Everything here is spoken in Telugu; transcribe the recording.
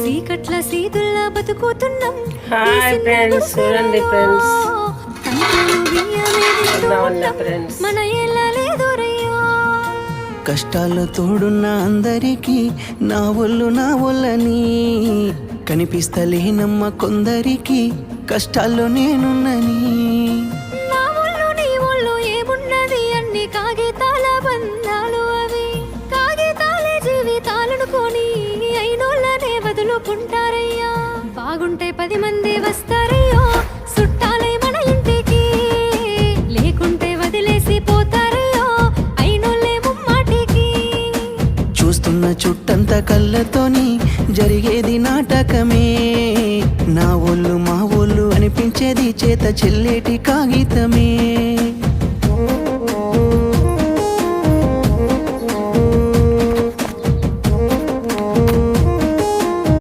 చీకట్ల సీతుల్లా బతుకుతున్నాం. హాయ్ ఫ్రెండ్స్, చూడండి ఫ్రెండ్స్, మన ఎలా లేదురయ్యా. కష్టాల్లో తోడున్న అందరికీ నా ఒళ్ళని కనిపిస్తలేనమ్మ కొందరికి కష్టాల్లో నేనున్నని. నా ఒళ్ళు నీ ఒళ్ళు ఏమున్నది, అన్ని కాగితాల బంధాలు అవి. కాగితాలే జీవితాలనుకొని అయినోళ్ళనే వదులుకుంటారయ్యా. బాగుంటే 10 మంది వస్తారయ్యో చుట్టాలై మన ఇంటికి, లేకుంటే వదిలేసి పోతారయ్యో అయినోళ్ళే ముమ్మాటికి. చూస్తున్న చుట్టంత కళ్ళతోని జరిగేది నాటకమే. నా ఒళ్ళు మా ఒళ్ళు అనిపించేది చేత చెల్లేటి కాగితమే.